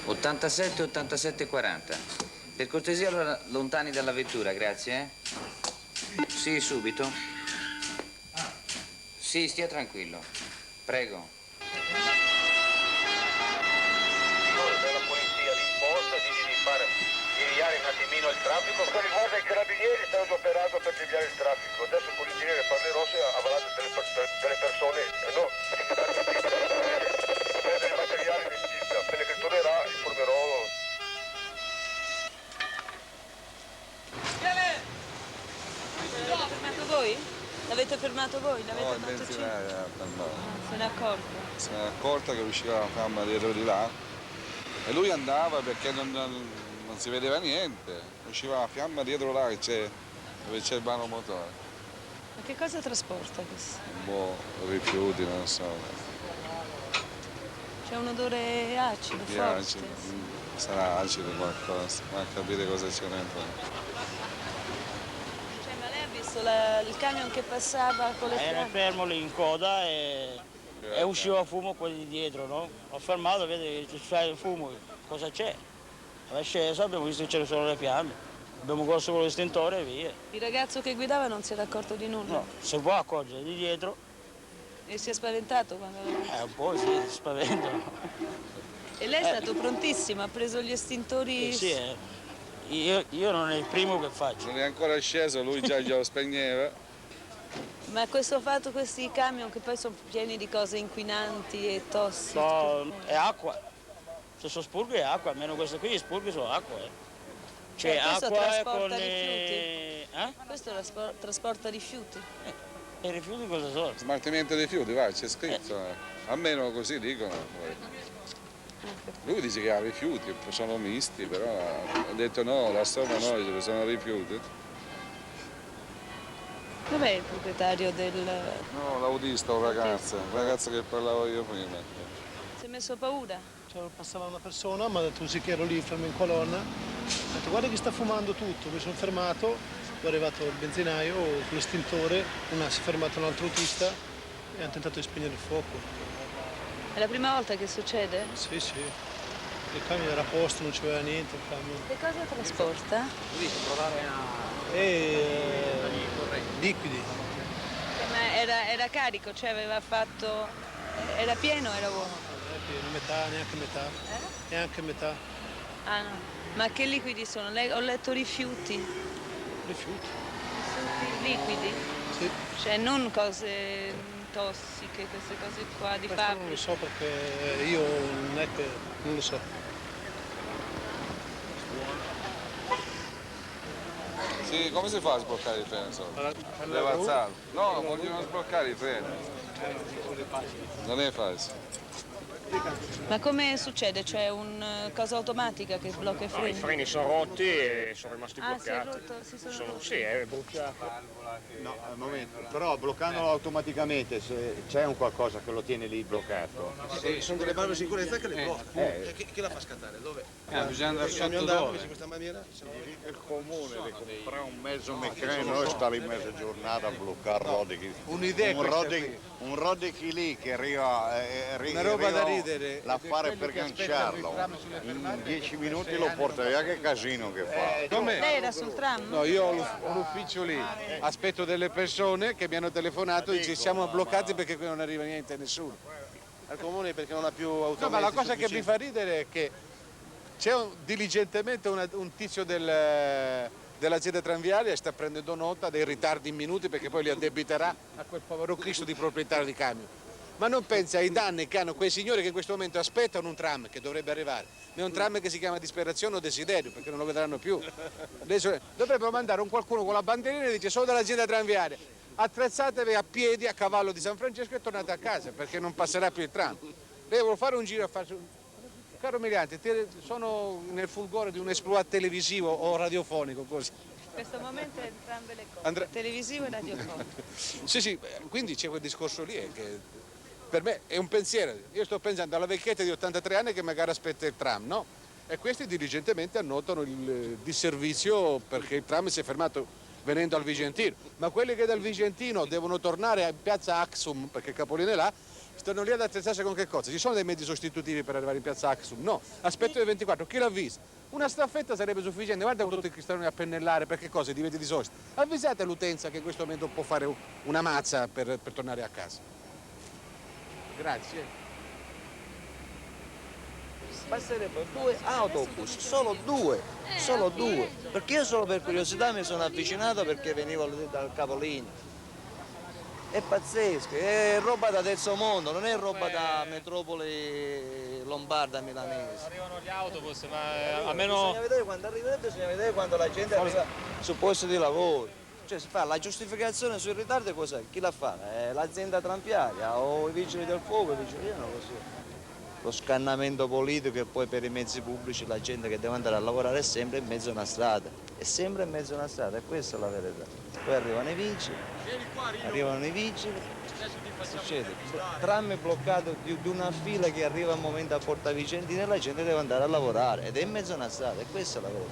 87 87 40. Per cortesia allora lontani dalla vettura, grazie. Sì, subito. Sì, stia tranquillo. Prego. Della polizia, l'imposta di deviare un attimino il traffico. Per riguarda i carabinieri stanno operando per deviare il traffico. Adesso il poliziere parlerò se ha avvalato delle persone, no, dei materiali regista. Appena che tornerà informerò. L'avete fermato voi? L'avete fermato voi? L'avete No, il fatto benzinaio ha fermato. Se n'è accorto? Se n'è accorta che usciva la fiamma dietro di là e lui andava perché non si vedeva niente. Usciva la fiamma dietro là dove c'è il vano motore. Ma che cosa trasporta questo? Boh, rifiuti, non so. C'è un odore acido, Di forte. acido, sarà acido qualcosa, ma a capire cosa c'è dentro. Cioè, ma lei ha visto il camion che passava con le Era fiamme? fermo lì in coda e usciva fumo quelli di dietro, no? Ho fermato, vedi che c'è il fumo, cosa c'è? È sceso, abbiamo visto che c'erano solo le fiamme. Abbiamo corso con l'estintore e via. Il ragazzo che guidava non si era accorto di nulla? No, si può accorgere di dietro. E si è spaventato quando l'ha visto? Un po' sì, spavento. E lei è stato prontissimo, ha preso gli estintori? Sì, io non è il primo che faccio. Non è ancora sceso, lui già glielo spegneva. Ma questo fatto, questi camion che poi sono pieni di cose inquinanti e tossiche? No, è acqua. Se sono spurghi è acqua, almeno queste qui spurghi sono acqua. Cioè questo acqua trasporta con rifiuti? Questo trasporta rifiuti? E i rifiuti cosa sono? Smaltimento dei fiuti, vai, c'è scritto. Almeno così dicono. Lui dice che ha rifiuti, sono misti, però ha detto no, la somma no, sono rifiuti. Dov'è il proprietario del... No, l'autista, un ragazzo che parlavo io prima. Si è messo paura? Cioè, passava una persona, mi ha detto sì che ero lì fermo in colonna, ho detto guarda che sta fumando tutto, mi sono fermato, poi è arrivato il benzinaio con l'estintore, si è fermato un altro autista e hanno tentato di spegnere il fuoco. È la prima volta che succede? Sì, sì, il camion era a posto, non c'aveva niente il camion. Che cosa trasporta? Liquidi. Ma era carico, cioè aveva fatto... Era pieno o era vuoto? Metà, neanche metà. Neanche metà. Ah no. Ma che liquidi sono? Ho letto rifiuti. Rifiuti. Liquidi? Sì. Cioè non cose tossiche, queste cose qua di Questo fabbrica. non lo so perché io non è che... non lo so. Sì, come si fa a sbloccare il treno? Levazzarlo. No, vogliono sbloccare il treno. Non è facile. Ma come succede? C'è una cosa automatica che blocca i freni? I freni sono rotti e sono rimasti Ah, si è bloccati. rotto, si sono rotti. Sì, è bruciato. No, al momento, però bloccandolo automaticamente se c'è un qualcosa che lo tiene lì bloccato. Sono delle valvole di sicurezza che le bloccano. Chi la fa scattare? Dove? Bisogna andare Bisogna sotto andare dove? in questa maniera? Il comune deve comprare un mezzo meccanico e stare in mezza giornata a bloccare Rodichi. Un'idea Un Rodichi lì che arriva Una roba da ridere. l'affare per ganciarlo. In 10 minuti lo porta via, che casino che fa. Lei era sul tram? No, io ho un ufficio lì, aspetto delle persone che mi hanno telefonato e dice siamo bloccati perché qui non arriva niente, nessuno. Al comune perché non ha più automezzi. No, ma la cosa che mi sufficienti. fa ridere è che c'è diligentemente un tizio dell'azienda tranviaria e sta prendendo nota dei ritardi in minuti perché poi li addebiterà a quel povero Cristo di proprietario di camion. Ma non pensa ai danni che hanno quei signori che in questo momento aspettano un tram che dovrebbe arrivare. Ma è un tram che si chiama disperazione o desiderio perché non lo vedranno più. Adesso dovrebbero mandare un qualcuno con la bandierina e dice sono dell'azienda tranviaria. Attrezzatevi a piedi a cavallo di San Francesco e tornate a casa perché non passerà più il tram. Devo fare un giro a fare... Caro Miliante, sono nel fulgore di un esploit televisivo o radiofonico così. In questo momento è entrambe le cose, televisivo e radiofonico. Sì, sì, quindi c'è quel discorso lì che per me è un pensiero. Io sto pensando alla vecchietta di 83 anni che magari aspetta il tram, no? E questi diligentemente annotano il disservizio perché il tram si è fermato venendo al Vigentino. Ma quelli che dal Vigentino devono tornare a piazza Axum, perché il capolinea è là, Stanno lì ad attrezzarsi con che cosa? Ci sono dei mezzi sostitutivi per arrivare in piazza Axum? No, aspetto le 24, chi l'ha visto? Una staffetta sarebbe sufficiente, guarda tutti che stanno a pennellare, perché cosa? Diventi di sosta. Avvisate l'utenza che in questo momento può fare una mazza per tornare a casa. Grazie. Passerebbero 2 autobus, solo due, perché io solo per curiosità mi sono avvicinato perché venivo dal capolinea. È pazzesco, è roba da terzo mondo, non è roba da metropoli lombarda milanese. Arrivano gli autobus, ma almeno... Bisogna vedere quando arriva e bisogna vedere quando la gente arriva sul posto di lavoro. Cioè si fa la giustificazione sui ritardi, cos'è? Chi la fa? L'azienda tranviaria o i vigili del fuoco, io non lo so. Lo scannamento politico e poi per i mezzi pubblici la gente che deve andare a lavorare è sempre in mezzo a una strada, è sempre in mezzo a una strada, e questa è la verità. Poi arrivano i vigili, succede, tram bloccato di una fila che arriva al momento a Porta Vicentino e la gente deve andare a lavorare ed è in mezzo a una strada, e questa è la verità.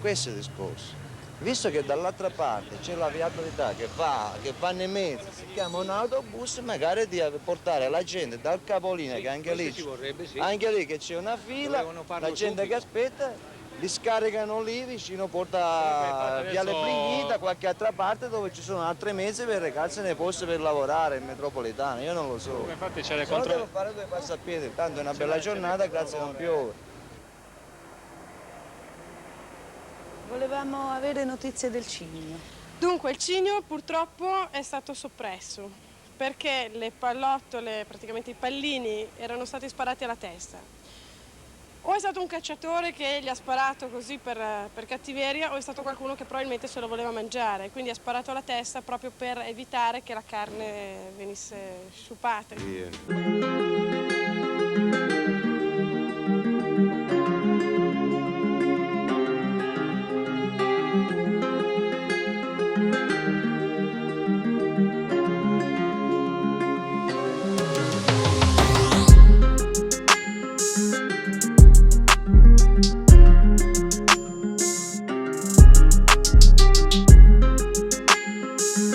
Questo è il discorso. Visto che dall'altra parte c'è la viabilità che va nei mezzi, si chiama un autobus, magari di portare la gente dal capolinea, che anche lì che c'è una fila, la gente che aspetta, li scaricano lì vicino Porta Viale Brighita, qualche altra parte dove ci sono altre mezzi per recarsi nei posti per lavorare in metropolitana, io non lo so. Infatti c'è le Se no devo fare 2 passapiedi, tanto è una bella giornata, grazie, non piove. Volevamo avere notizie del cigno. Dunque, il cigno purtroppo è stato soppresso perché le pallottole, praticamente i pallini, erano stati sparati alla testa. O è stato un cacciatore che gli ha sparato così per cattiveria, o è stato qualcuno che probabilmente se lo voleva mangiare, quindi ha sparato alla testa proprio per evitare che la carne venisse sciupata.